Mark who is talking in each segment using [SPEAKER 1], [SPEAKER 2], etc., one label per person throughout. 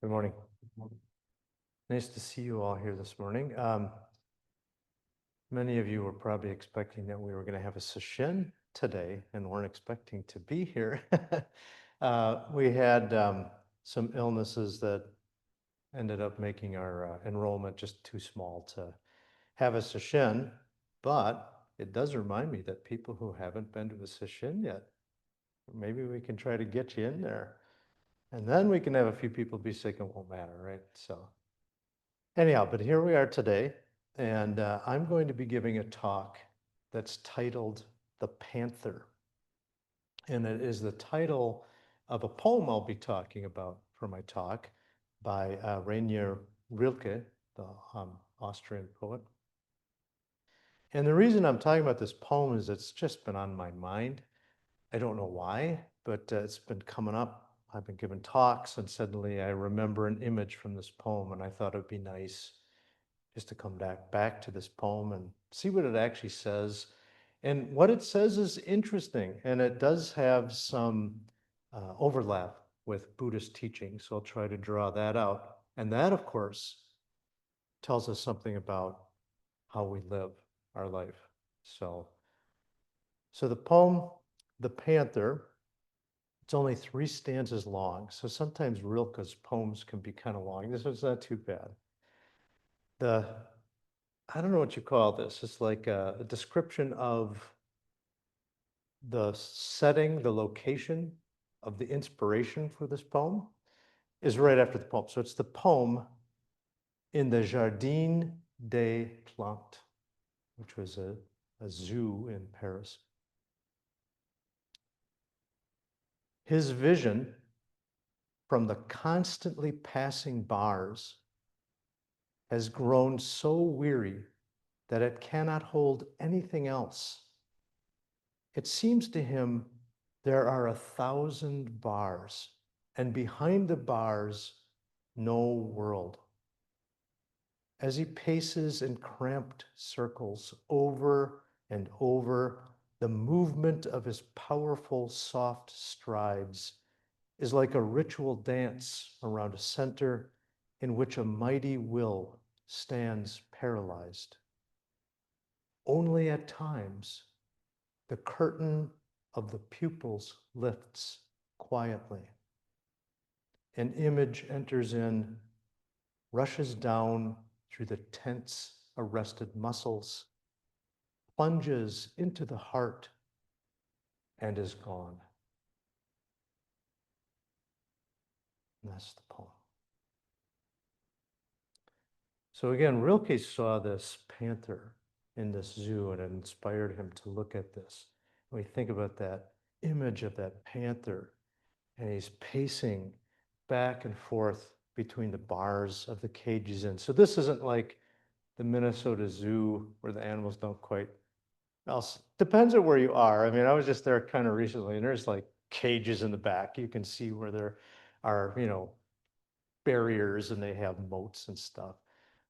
[SPEAKER 1] Good morning. Nice to see you all here this morning. Many of you were probably expecting that we were going to have a session today and weren't expecting to be here. We had some illnesses that ended up making our enrollment just too small to have a session, but it does remind me that people who haven't been to a session yet, maybe we can try to get you in there. And then we can have a few people be sick and it won't matter, right? So anyhow, but here we are today, and I'm going to be giving a talk that's titled The Panther. And it is the title of a poem I'll be talking about for my talk by Rainier Rilke, the Austrian poet. And the reason I'm talking about this poem is it's just been on my mind. I don't know why, but it's been coming up. I've been giving talks, and suddenly I remember an image from this poem, and I thought it'd be nice just to come back to this poem and see what it actually says. And what it says is interesting, and it does have some overlap with Buddhist teaching. So I'll try to draw that out. And that, of course, tells us something about how we live our life. So the poem, The Panther, it's only 3 stanzas long. So sometimes Rilke's poems can be kind of long. This one's not too bad. I don't know what you call this. It's like a description of the setting, the location of the inspiration for this poem is right after the poem. So it's the poem in the Jardin des Plantes, which was a zoo in Paris. His vision from the constantly passing bars has grown so weary that it cannot hold anything else. It seems to him there are 1,000 bars, and behind the bars, no world. As he paces in cramped circles over and over, the movement of his powerful, soft strides is like a ritual dance around a center in which a mighty will stands paralyzed. Only at times, the curtain of the pupils lifts quietly. An image enters in, rushes down through the tense, arrested muscles, plunges into the heart, and is gone. And that's the poem. So again, Rilke saw this panther in this zoo and it inspired him to look at this. We think about that image of that panther, and he's pacing back and forth between the bars of the cage he's in. So this isn't like the Minnesota Zoo where the animals don't quite, well, depends on where you are. I mean, I was just there kind of recently, and there's like cages in the back. You can see where there are, barriers and they have moats and stuff.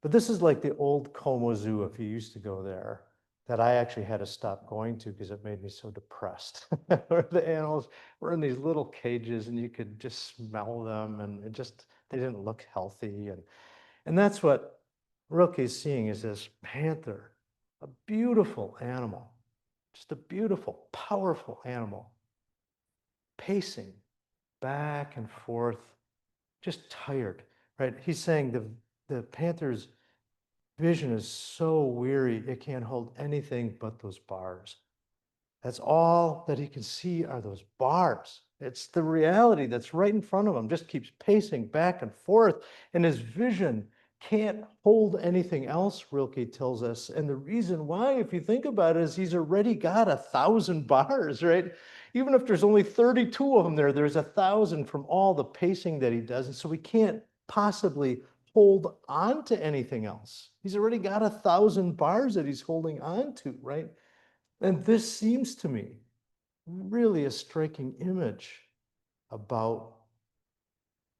[SPEAKER 1] But this is like the old Como Zoo, if you used to go there, that I actually had to stop going to because it made me so depressed. Where the animals were in these little cages and you could just smell them, and they didn't look healthy. And that's what Rilke's seeing is this panther, a beautiful animal, just a beautiful, powerful animal, pacing back and forth, just tired, right? He's saying the panther's vision is so weary, it can't hold anything but those bars. That's all that he can see are those bars. It's the reality that's right in front of him, just keeps pacing back and forth, and his vision can't hold anything else, Rilke tells us. And the reason why, if you think about it, is he's already got 1,000 bars, right? Even if there's only 32 of them there's 1,000 from all the pacing that he does. And so we can't possibly hold on to anything else. He's already got 1,000 bars that he's holding on to, right? And this seems to me really a striking image about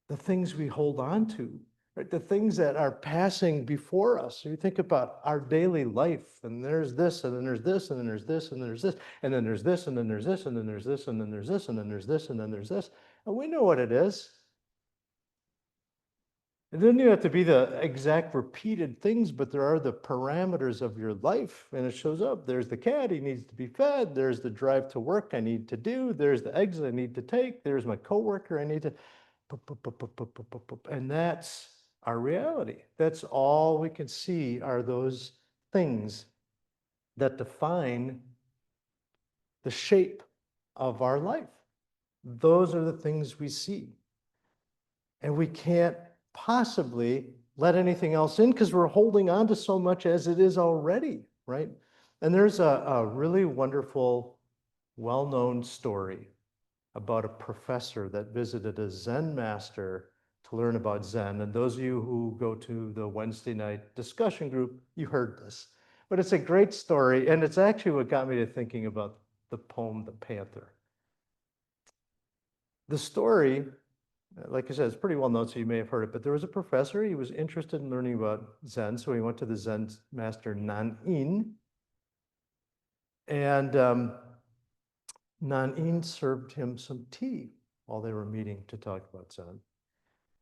[SPEAKER 1] the things we hold on to, right? The things that are passing before us. So you think about our daily life, and there's this, and then there's this, and then there's this, and there's this, and then there's this, and then there's this, and then there's this, and then there's this, and then there's this, and then there's this. And we know what it is. It doesn't even have to be the exact repeated things, but there are the parameters of your life, and it shows up. There's the cat, he needs to be fed. There's the drive to work I need to do. There's the exit I need to take. There's my coworker I need to, and that's our reality. That's all we can see are those things that define the shape of our life. Those are the things we see. And we can't possibly let anything else in because we're holding on to so much as it is already, right? And there's a really wonderful, well-known story about a professor that visited a Zen master to learn about Zen. And those of you who go to the Wednesday night discussion group, you heard this. But it's a great story, and it's actually what got me to thinking about the poem, The Panther. The story, like I said, it's pretty well known, so you may have heard it, but there was a professor, he was interested in learning about Zen, so he went to the Zen master Nan-in, and Nan-in served him some tea while they were meeting to talk about Zen.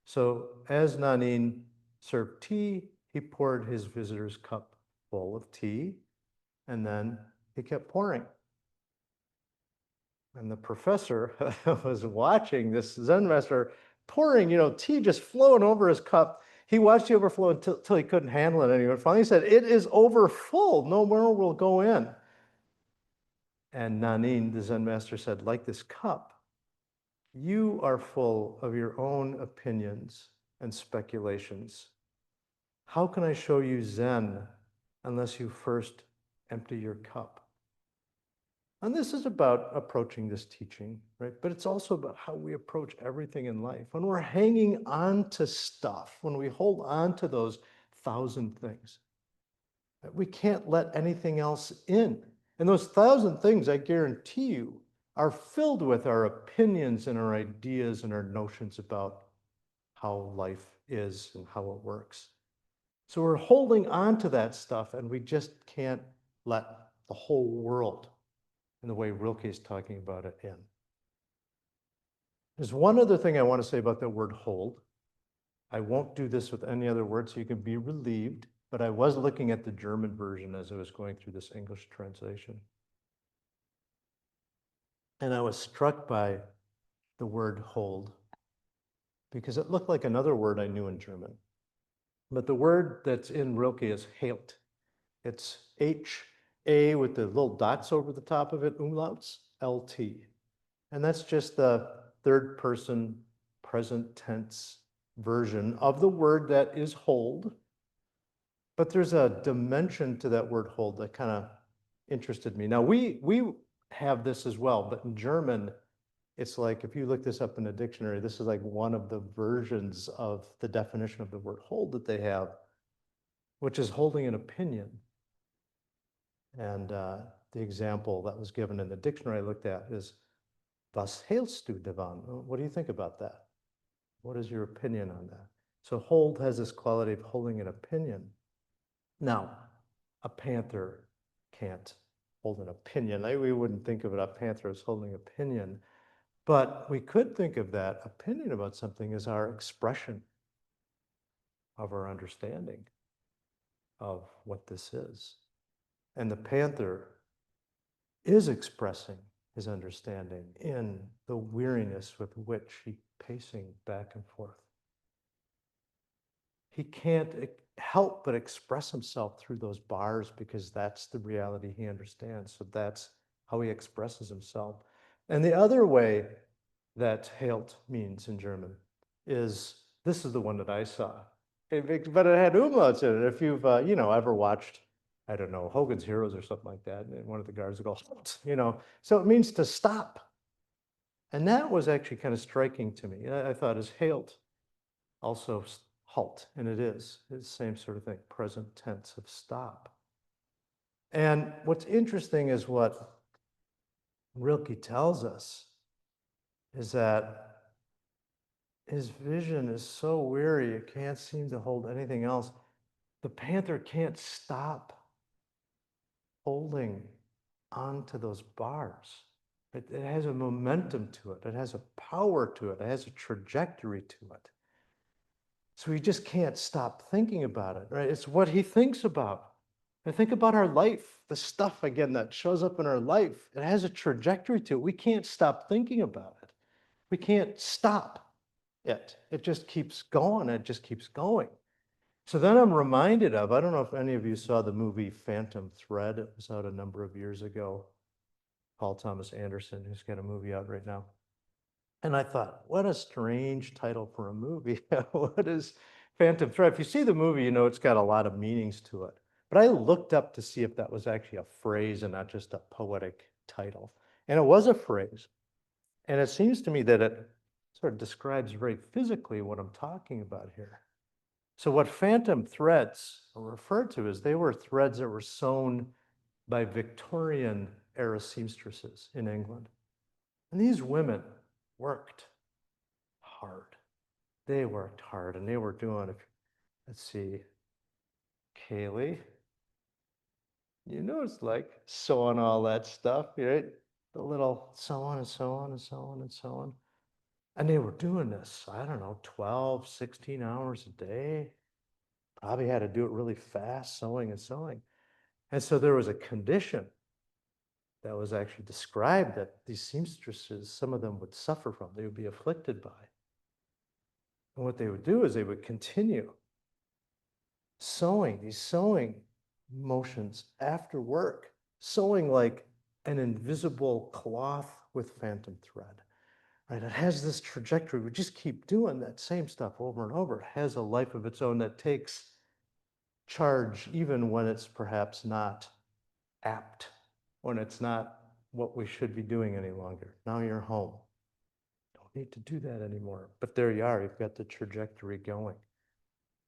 [SPEAKER 1] So as Nan-in served tea, he poured his visitor's cup full of tea, and then he kept pouring. And the professor was watching this Zen master pouring, tea just flowing over his cup. He watched the overflow until he couldn't handle it anymore. Finally, he said, "It is over full. No more will go in." And Nanin, the Zen master, said, "Like this cup, you are full of your own opinions and speculations. How can I show you Zen unless you first empty your cup?" And this is about approaching this teaching, right? But it's also about how we approach everything in life. When we're hanging on to stuff, when we hold on to those 1,000 things, we can't let anything else in. And those 1,000 things, I guarantee you, are filled with our opinions and our ideas and our notions about how life is and how it works. So we're holding on to that stuff, and we just can't let the whole world, in the way Rilke is talking about it, in. There's one other thing I want to say about the word hold. I won't do this with any other word, so you can be relieved, but I was looking at the German version as I was going through this English translation. And I was struck by the word hold because it looked like another word I knew in German. But the word that's in Rilke is Helt. It's H-A with the little dots over the top of it, umlauts, L-T. And that's just the third person present tense version of the word that is hold. But there's a dimension to that word hold that kind of interested me. Now, we have this as well, but in German, it's like, if you look this up in a dictionary, this is like one of the versions of the definition of the word hold that they have, which is holding an opinion. And the example that was given in the dictionary I looked at is, "Was hältst du davon?" What do you think about that? What is your opinion on that? So hold has this quality of holding an opinion. Now, a panther can't hold an opinion. We wouldn't think of it, a panther as holding opinion, but we could think of that opinion about something as our expression of our understanding of what this is. And the panther is expressing his understanding in the weariness with which he's pacing back and forth. He can't help but express himself through those bars because that's the reality he understands. So that's how he expresses himself. And the other way that Helt means in German is, this is the one that I saw, but it had umlauts in it. If you've ever watched, I don't know, Hogan's Heroes or something like that, and one of the guards will go, "Halt," so it means to stop. And that was actually kind of striking to me. I thought, is Helt also halt? And it is. It's the same sort of thing, present tense of stop. And what's interesting is what Rilke tells us is that his vision is so weary, it can't seem to hold anything else. The panther can't stop holding onto those bars. It has a momentum to it. It has a power to it. It has a trajectory to it. So he just can't stop thinking about it, right? It's what he thinks about. And think about our life, the stuff again that shows up in our life. It has a trajectory to it. We can't stop thinking about it. We can't stop it. It just keeps going. It just keeps going. So then I'm reminded of, I don't know if any of you saw the movie Phantom Thread. It was out a number of years ago. Paul Thomas Anderson, who's got a movie out right now. And I thought, what a strange title for a movie. What is Phantom Thread? If you see the movie, you know it's got a lot of meanings to it. But I looked up to see if that was actually a phrase and not just a poetic title. And it was a phrase. And it seems to me that it sort of describes very physically what I'm talking about here. So what phantom threads are referred to as they were threads that were sewn by Victorian era seamstresses in England. And these women worked hard. They worked hard and they were doing, let's see, Kaylee, you know, it's like sewing all that stuff, right? The little so on and so on and so on and so on. And they were doing this, I don't know, 12, 16 hours a day. Probably had to do it really fast, sewing and sewing. And so there was a condition that was actually described that these seamstresses, some of them would suffer from, they would be afflicted by. And what they would do is they would continue sewing, these sewing motions after work, sewing like an invisible cloth with phantom thread, right? It has this trajectory. We just keep doing that same stuff over and over. It has a life of its own that takes charge even when it's perhaps not apt, when it's not what we should be doing any longer. Now you're home. Don't need to do that anymore. But there you are. You've got the trajectory going.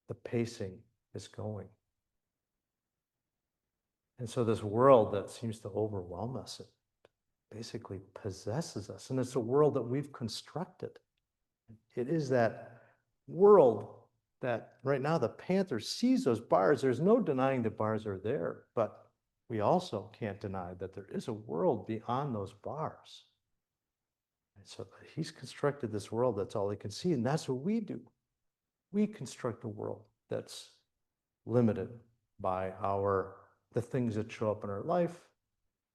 [SPEAKER 1] The pacing is going. And so this world that seems to overwhelm us, it basically possesses us. And it's a world that we've constructed. It is that world that right now the Panther sees those bars. There's no denying the bars are there, but we also can't deny that there is a world beyond those bars. And so he's constructed this world that's all he can see, and that's what we do. We construct a world that's limited by the things that show up in our life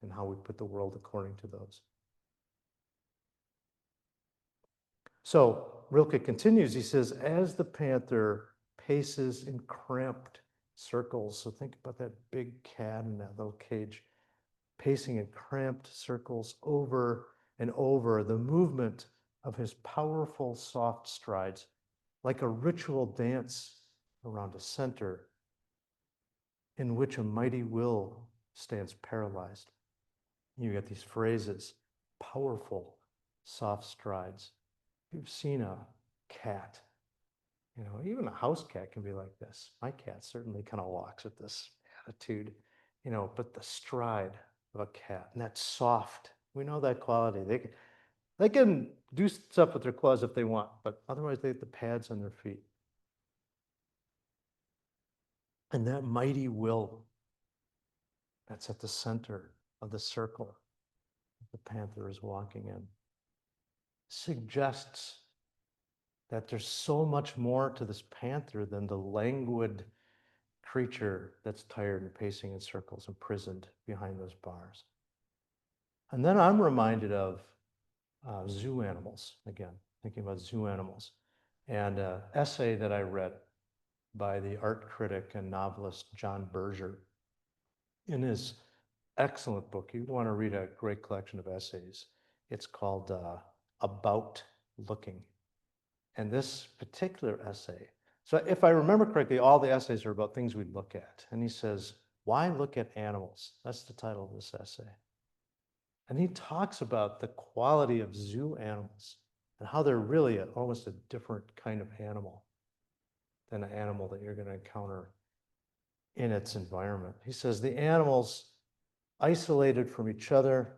[SPEAKER 1] and how we put the world according to those. So Rilke continues, he says, as the panther paces in cramped circles, so think about that big cat in that little cage, pacing in cramped circles over and over, the movement of his powerful soft strides, like a ritual dance around a center in which a mighty will stands paralyzed. You get these phrases, powerful soft strides. You've seen a cat, you know, even a house cat can be like this. My cat certainly kind of walks with this attitude, you know, but the stride of a cat, and that's soft. We know that quality. They can do stuff with their claws if they want, but otherwise they have the pads on their feet. And that mighty will that's at the center of the circle the panther is walking in suggests that there's so much more to this panther than the languid creature that's tired and pacing in circles, imprisoned behind those bars. And then I'm reminded of zoo animals, again, thinking about zoo animals, and an essay that I read by the art critic and novelist John Berger in his excellent book. You want to read a great collection of essays. It's called About Looking. And this particular essay, so if I remember correctly, all the essays are about things we look at. And he says, why look at animals? That's the title of this essay. And he talks about the quality of zoo animals and how they're really almost a different kind of animal than an animal that you're going to encounter in its environment. He says the animals isolated from each other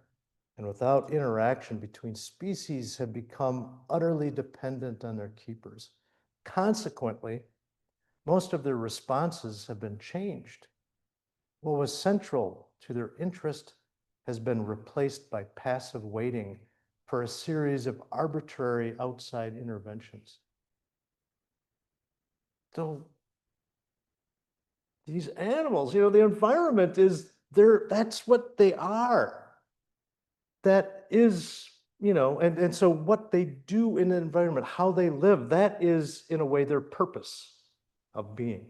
[SPEAKER 1] and without interaction between species have become utterly dependent on their keepers. Consequently, most of their responses have been changed. What was central to their interest has been replaced by passive waiting for a series of arbitrary outside interventions. So these animals, the environment is there, that's what they are. That is, and so what they do in the environment, how they live, that is in a way their purpose of being,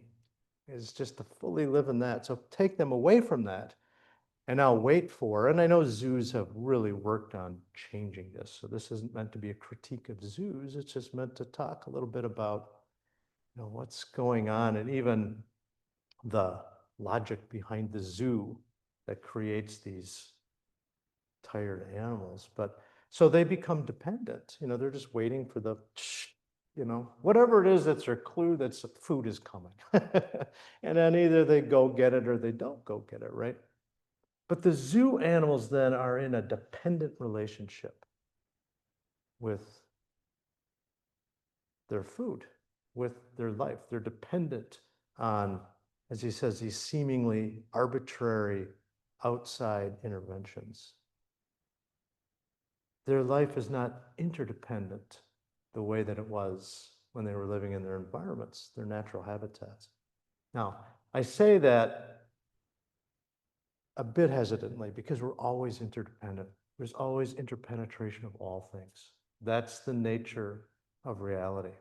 [SPEAKER 1] is just to fully live in that. So take them away from that and now wait for, and I know zoos have really worked on changing this. So this isn't meant to be a critique of zoos. It's just meant to talk a little bit about, what's going on and even the logic behind the zoo that creates these tired animals. But so they become dependent. They're just waiting for the, whatever it is that's their clue that food is coming. And then either they go get it or they don't go get it, right? But the zoo animals then are in a dependent relationship with their food, with their life. They're dependent on, as he says, these seemingly arbitrary outside interventions. Their life is not interdependent the way that it was when they were living in their environments, their natural habitats. Now, I say that a bit hesitantly because we're always interdependent. There's always interpenetration of all things. That's the nature of reality.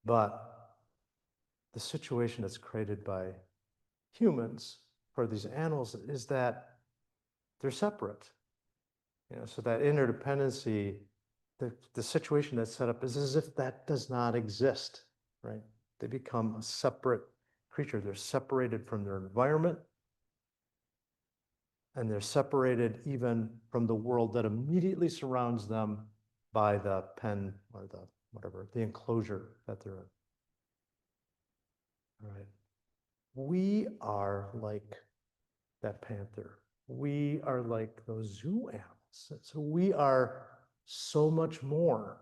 [SPEAKER 1] But the situation that's created by humans for these animals is that they're separate. So that interdependency, the situation that's set up is as if that does not exist, right? They become a separate creature. They're separated from their environment, and they're separated even from the world that immediately surrounds them by the pen or the whatever, the enclosure that they're in. All right. We are like that panther. We are like those zoo animals. So we are so much more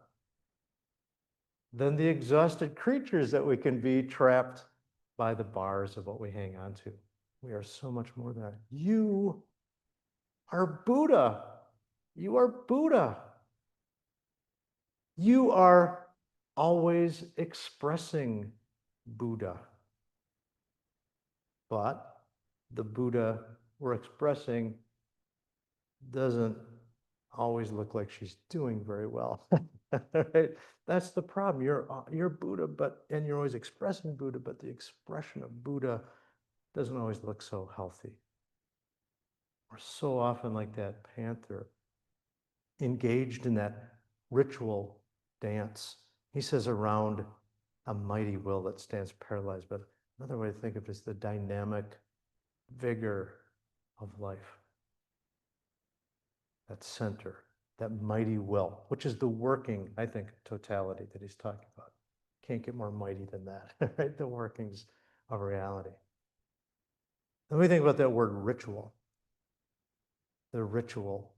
[SPEAKER 1] than the exhausted creatures that we can be trapped by the bars of what we hang on to. We are so much more than that. You are Buddha. You are Buddha. You are always expressing Buddha. But the Buddha we're expressing doesn't always look like she's doing very well. Right? That's the problem. You're Buddha, and you're always expressing Buddha, but the expression of Buddha doesn't always look so healthy. We're so often like that panther, engaged in that ritual dance. He says around a mighty will that stands paralyzed, but another way to think of it is the dynamic vigor of life. That center, that mighty will, which is the working, I think, totality that he's talking about. Can't get more mighty than that, right? The workings of reality. Then we think about that word ritual, the ritual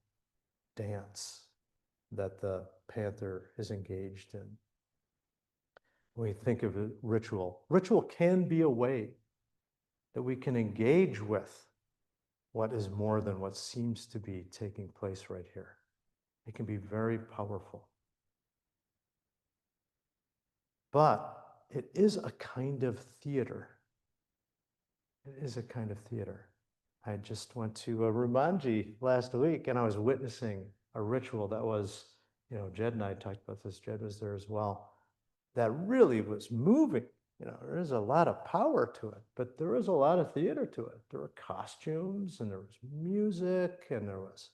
[SPEAKER 1] dance that the panther is engaged in. When we think of it, ritual can be a way that we can engage with what is more than what seems to be taking place right here. It can be very powerful. But it is a kind of theater. It is a kind of theater. I just went to a Rumanji last week and I was witnessing a ritual that was, Jed and I talked about this, Jed was there as well, that really was moving. There is a lot of power to it, but there was a lot of theater to it. There were costumes and there was music and there was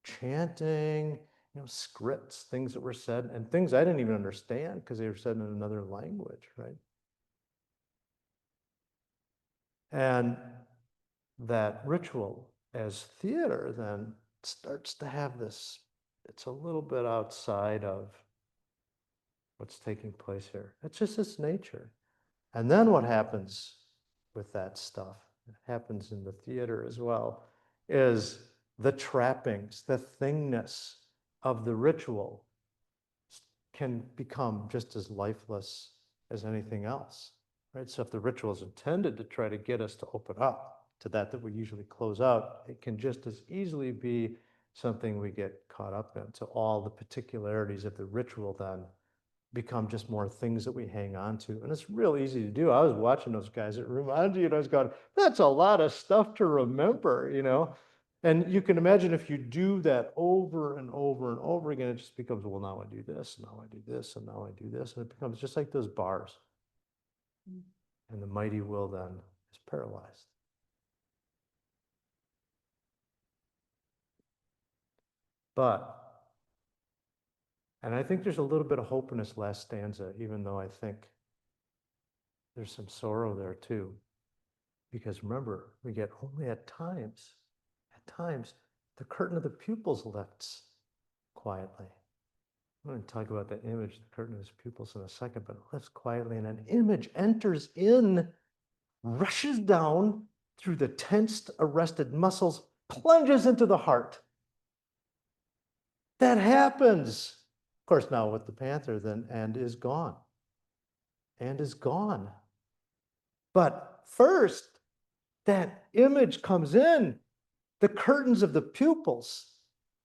[SPEAKER 1] chanting, scripts, things that were said, and things I didn't even understand because they were said in another language, right? And that ritual as theater then starts to have this, it's a little bit outside of what's taking place here. It's just its nature. And then what happens with that stuff, it happens in the theater as well, is the trappings, the thingness of the ritual can become just as lifeless as anything else, right? So if the ritual is intended to try to get us to open up to that we usually close out, it can just as easily be something we get caught up in. So all the particularities of the ritual then become just more things that we hang on to. And it's real easy to do. I was watching those guys. It reminded you, and I was going, that's a lot of stuff to remember, you know? And you can imagine if you do that over and over and over again, it just becomes, well, now I do this, now I do this, and now I do this. And it becomes just like those bars. And the mighty will then is paralyzed. But, and I think there's a little bit of hope in this last stanza, even though I think there's some sorrow there too. Because remember, we get only at times, the curtain of the pupils lifts quietly. I'm going to talk about that image, the curtain of his pupils, in a second, but it lifts quietly, and an image enters in, rushes down through the tensed, arrested muscles, plunges into the heart. That happens. Of course, now with the panther, then, and is gone. And is gone. But first, that image comes in. The curtains of the pupils,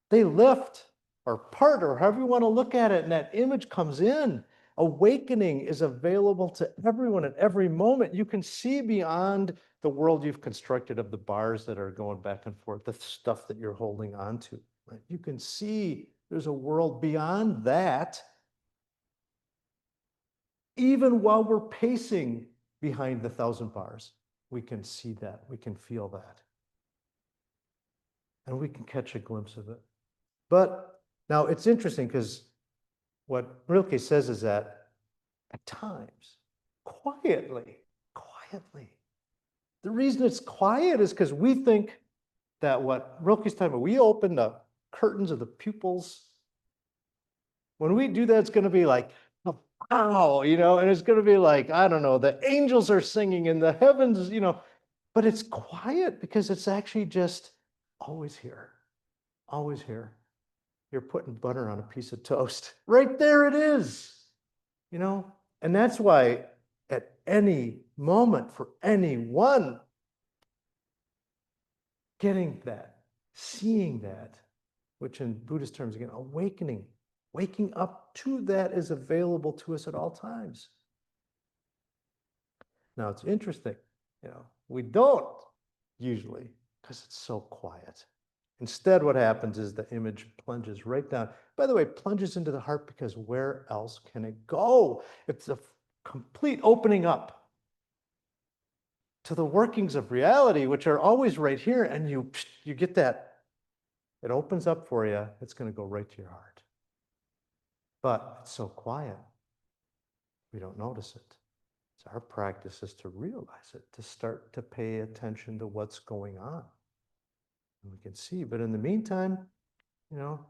[SPEAKER 1] they lift or part, or however you want to look at it, and that image comes in. Awakening is available to everyone at every moment. You can see beyond the world you've constructed of the bars that are going back and forth, the stuff that you're holding on to. Right? You can see there's a world beyond that. Even while we're pacing behind the 1,000 bars, we can see that, we can feel that. And we can catch a glimpse of it. But now it's interesting because what Rilke says is that at times, quietly, the reason it's quiet is because we think that what Rilke's talking about, we open the curtains of the pupils. When we do that, it's going to be like, wow, you know, and it's going to be like, I don't know, the angels are singing in the heavens, you know, but it's quiet because it's actually just always here, always here. You're putting butter on a piece of toast. Right there it is, you know? And that's why at any moment for anyone, getting that, seeing that, which in Buddhist terms, again, awakening, waking up to that is available to us at all times. Now it's interesting, you know, we don't usually because it's so quiet. Instead, what happens is the image plunges right down. By the way, plunges into the heart because where else can it go? It's a complete opening up to the workings of reality, which are always right here, and you get that. It opens up for you. It's going to go right to your heart. But it's so quiet, we don't notice it. So our practice is to realize it, to start to pay attention to what's going on. And we can see, but in the meantime, you know,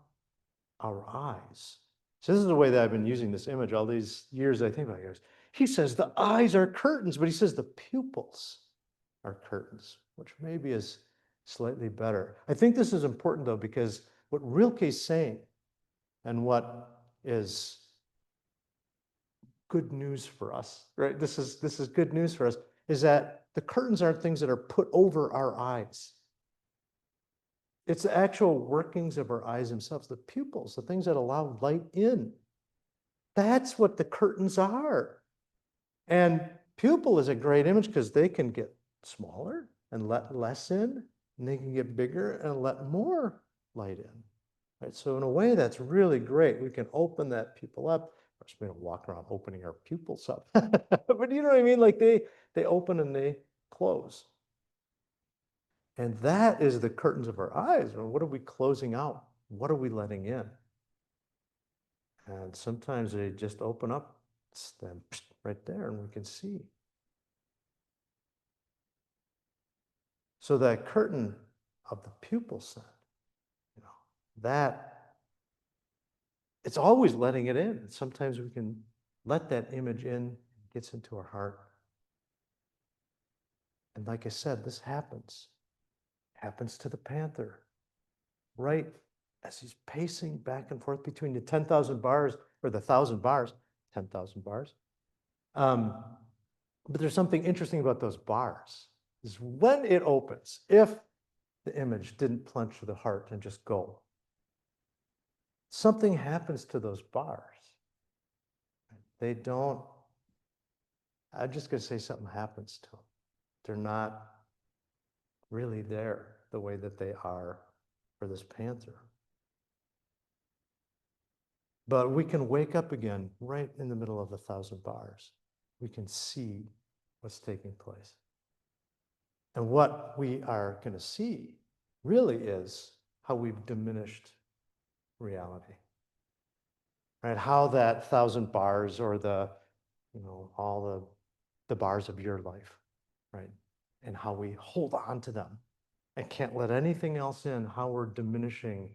[SPEAKER 1] our eyes. So this is the way that I've been using this image all these years. I think about it. He says the eyes are curtains, but he says the pupils are curtains, which maybe is slightly better. I think this is important though, because what Rilke's saying and what is good news for us, right? This is good news for us, is that the curtains aren't things that are put over our eyes. It's the actual workings of our eyes themselves, the pupils, the things that allow light in. That's what the curtains are. And pupil is a great image because they can get smaller and let less in, and they can get bigger and let more light in. Right? So in a way, that's really great. We can open that pupil up. Of course, we don't walk around opening our pupils up. But you know what I mean? Like they open and they close. And that is the curtains of our eyes. What are we closing out? What are we letting in? And sometimes they just open up, then right there, and we can see. So that curtain of the pupil set, you know, that it's always letting it in. Sometimes we can let that image in, it gets into our heart. And like I said, this happens to the panther, right as he's pacing back and forth between the 10,000 bars or the 1,000 bars, 10,000 bars. But there's something interesting about those bars. Is when it opens, if the image didn't plunge to the heart and just go, something happens to those bars. they don't, I'm just going to say something happens to them. They're not really there the way that they are for this panther. But we can wake up again right in the middle of the 1,000 bars. We can see what's taking place. And what we are going to see really is how we've diminished reality. Right? How that 1,000 bars or all the bars of your life, right? And how we hold on to them and can't let anything else in, how we're diminishing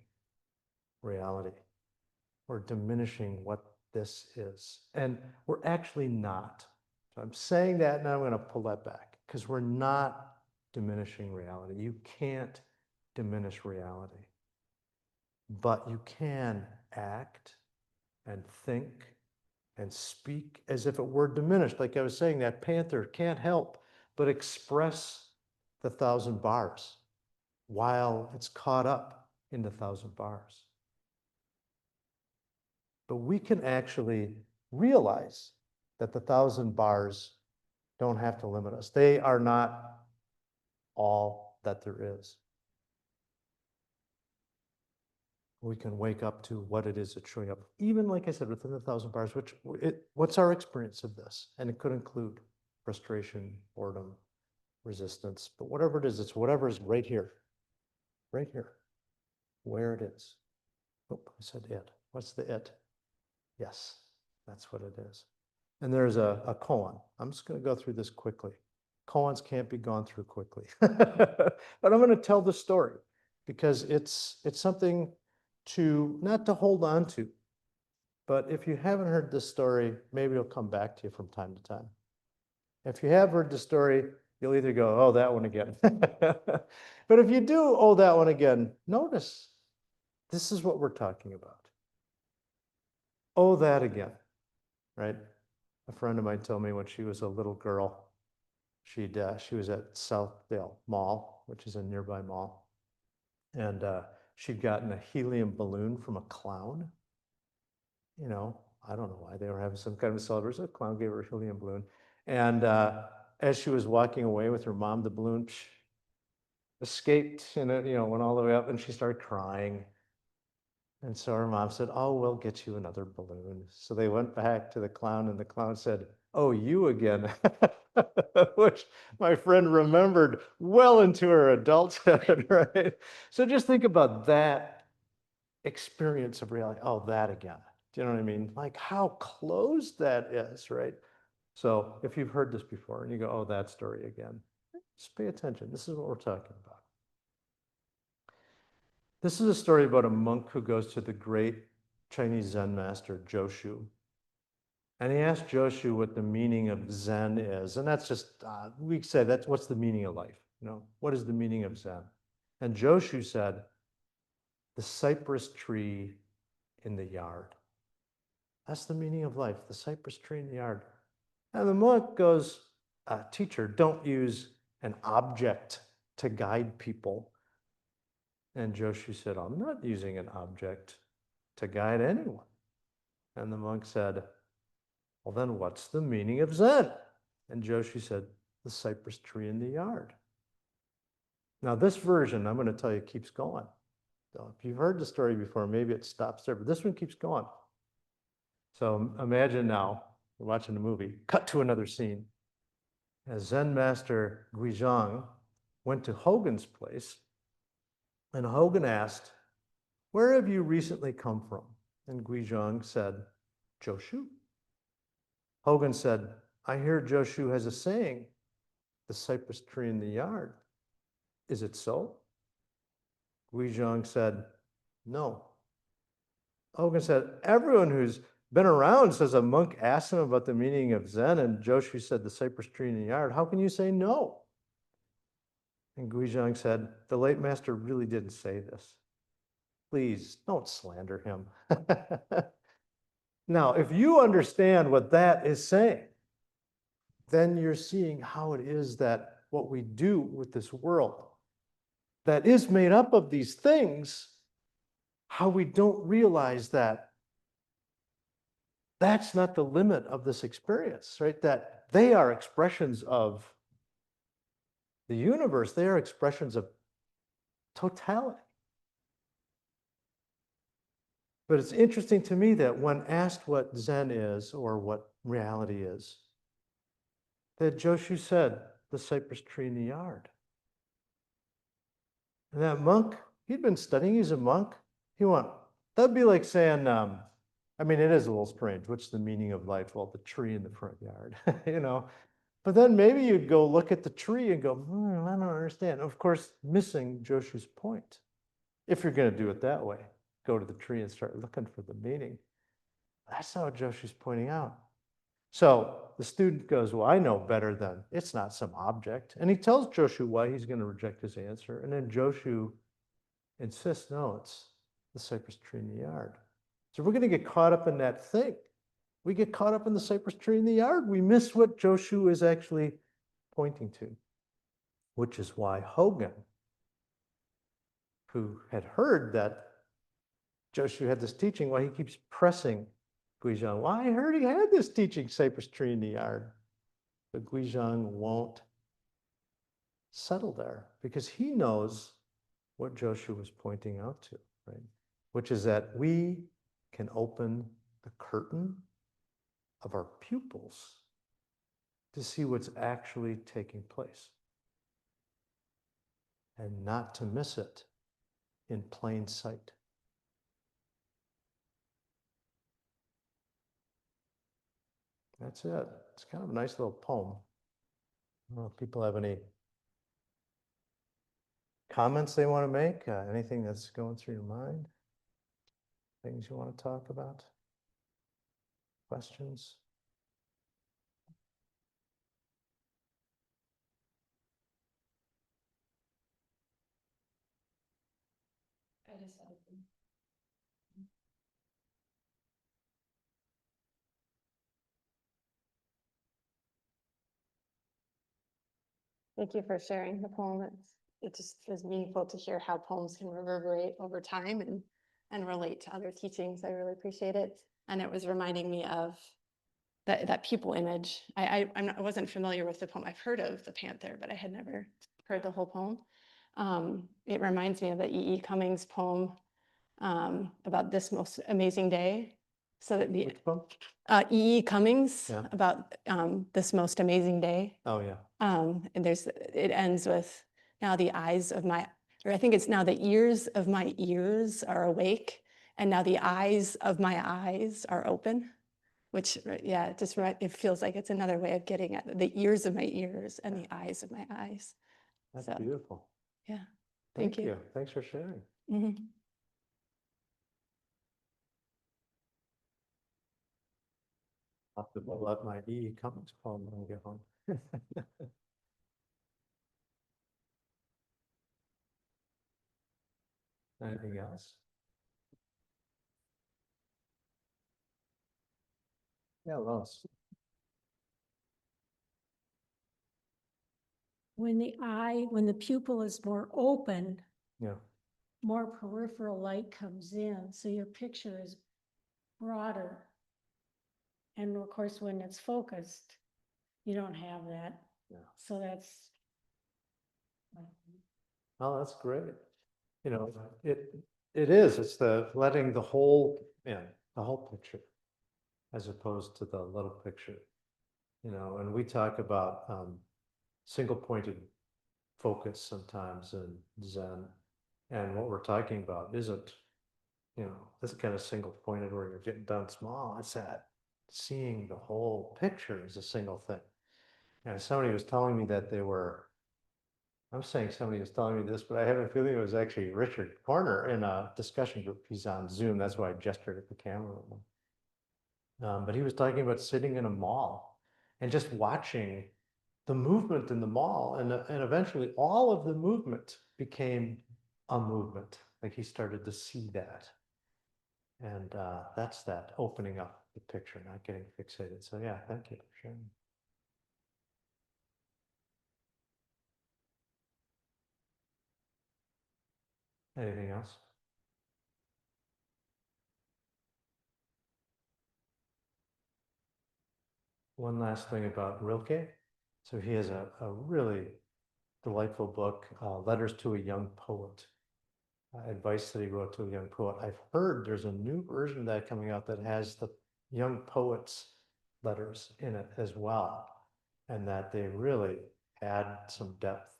[SPEAKER 1] reality. We're diminishing what this is. And we're actually not. So I'm saying that, and I'm going to pull that back, because we're not diminishing reality. You can't diminish reality. But you can act and think and speak as if it were diminished. Like I was saying, that panther can't help but express the 1,000 bars while it's caught up in the 1,000 bars. But we can actually realize that the 1,000 bars don't have to limit us. They are not all that there is. We can wake up to what it is that's showing up, even like I said, within the 1,000 bars, what's our experience of this? And it could include frustration, boredom, resistance, but whatever it is, it's whatever is right here, where it is. Oh, I said it. What's the it? Yes, that's what it is. And there's a koan. I'm just going to go through this quickly. Koans can't be gone through quickly. But I'm going to tell the story because it's something not to hold on to. But if you haven't heard this story, maybe it'll come back to you from time to time. If you have heard the story, you'll either go, oh, that one again. But if you do, oh, that one again, notice this is what we're talking about. Oh, that again, right? A friend of mine told me when she was a little girl, she was at Southdale Mall, which is a nearby mall, and she'd gotten a helium balloon from a clown. I don't know why, they were having some kind of celebration. A clown gave her a helium balloon, and as she was walking away with her mom, the balloon escaped, and it went all the way up, and she started crying. And so her mom said, oh, we'll get you another balloon. So they went back to the clown, and the clown said, oh, you again, which my friend remembered well into her adulthood, right? So just think about that experience of reality. Oh, that again. Do you know what I mean? Like how close that is, right? So if you've heard this before and you go, oh, that story again, just pay attention. This is what we're talking about. This is a story about a monk who goes to the great Chinese Zen master, Joshu. And he asked Joshu what the meaning of Zen is. And that's just, we say, what's the meaning of life? What is the meaning of Zen? And Joshu said, the cypress tree in the yard. That's the meaning of life, the cypress tree in the yard. And the monk goes, teacher, don't use an object to guide people. And Joshu said, I'm not using an object to guide anyone. And the monk said, well, then what's the meaning of Zen? And Joshu said, the cypress tree in the yard. Now this version, I'm going to tell you, keeps going. So if you've heard the story before, maybe it stops there, but this one keeps going. So imagine now, we're watching a movie, cut to another scene. As Zen master Guizhang went to Hogan's place, and Hogan asked, where have you recently come from? And Guizhang said, Joshu. Hogan said, I hear Joshu has a saying, the cypress tree in the yard. Is it so? Guizhang said, no. Hogan said, everyone who's been around says a monk asked him about the meaning of Zen, and Joshu said the cypress tree in the yard. How can you say no? And Guizhang said, the late master really didn't say this. Please don't slander him. Now, if you understand what that is saying, then you're seeing how it is that what we do with this world that is made up of these things, how we don't realize that that's not the limit of this experience, right? That they are expressions of the universe, they are expressions of totality. But it's interesting to me that when asked what Zen is or what reality is, that Joshu said, the cypress tree in the yard. And that monk, he'd been studying, he's a monk. He went, that'd be like saying, I mean, it is a little strange. What's the meaning of life? Well, the tree in the front yard, you know. But then maybe you'd go look at the tree and go, I don't understand. Of course, missing Joshu's point. If you're going to do it that way, go to the tree and start looking for the meaning. That's not what Joshu's pointing out. So the student goes, well, I know better than, it's not some object. And he tells Joshu why he's going to reject his answer. And then Joshu insists, no, it's the cypress tree in the yard. So we're going to get caught up in that thing. We get caught up in the cypress tree in the yard. We miss what Joshu is actually pointing to, which is why Hogan, who had heard that Joshu had this teaching, why he keeps pressing Guizhang. Well, I heard he had this teaching, cypress tree in the yard. But Guizhang won't settle there because he knows what Joshu was pointing out to, right? Which is that we can open the curtain of our pupils to see what's actually taking place and not to miss it in plain sight. That's it. It's kind of a nice little poem. I don't know if people have any comments they want to make, anything that's going through your mind, things you want to talk about, questions?
[SPEAKER 2] I just have Thank you for sharing the poem. It just is meaningful to hear how poems can reverberate over time and relate to other teachings. I really appreciate it. And it was reminding me of that pupil image. I wasn't familiar with the poem. I've heard of the Panther, but I had never heard the whole poem. It reminds me of the E.E. Cummings poem about this most amazing day. So that the E.E. Cummings
[SPEAKER 1] Yeah.
[SPEAKER 2] about this most amazing day.
[SPEAKER 1] Oh yeah.
[SPEAKER 2] And it ends with now the eyes of my, or I think it's now the ears of my ears are awake, and now the eyes of my eyes are open. Which yeah, it feels like it's another way of getting at the ears of my ears and the eyes of my eyes.
[SPEAKER 1] That's
[SPEAKER 2] So,
[SPEAKER 1] beautiful.
[SPEAKER 2] Yeah.
[SPEAKER 1] Thank you. Thanks for sharing.
[SPEAKER 2] Mm-hmm.
[SPEAKER 1] I'll have to let my E comments poem when I get home. Anything else? Yeah, Lois.
[SPEAKER 3] When the pupil is more open,
[SPEAKER 1] Yeah.
[SPEAKER 3] more peripheral light comes in, so your picture is broader. And of course, when it's focused, you don't have that.
[SPEAKER 1] Yeah.
[SPEAKER 3] So that's.
[SPEAKER 1] Oh, that's great. You know, it is, it's the letting the whole in, the whole picture, as opposed to the little picture, you know, and we talk about single pointed focus sometimes in Zen. And what we're talking about isn't, you know, this kind of single pointed where you're getting done small. It's that seeing the whole picture as a single thing. And somebody was telling me that they were, I'm saying somebody was telling me this, but I have a feeling it was actually Richard Corner in a discussion group. He's on Zoom. That's why I gestured at the camera. But he was talking about sitting in a mall and just watching the movement in the mall. And eventually all of the movement became a movement. Like he started to see that. And that's that opening up the picture, not getting fixated. So yeah, thank you for sharing. Anything else? one last thing about Rilke. So he has a really delightful book, Letters to a Young Poet. Advice that he wrote to a young poet. I've heard there's a new version of that coming out that has the young poets' letters in it as well. And that they really add some depth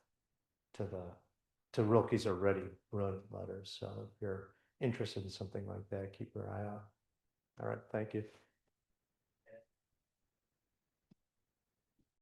[SPEAKER 1] to Rilke's already brilliant letters. So if you're interested in something like that, keep your eye out. All right, thank you.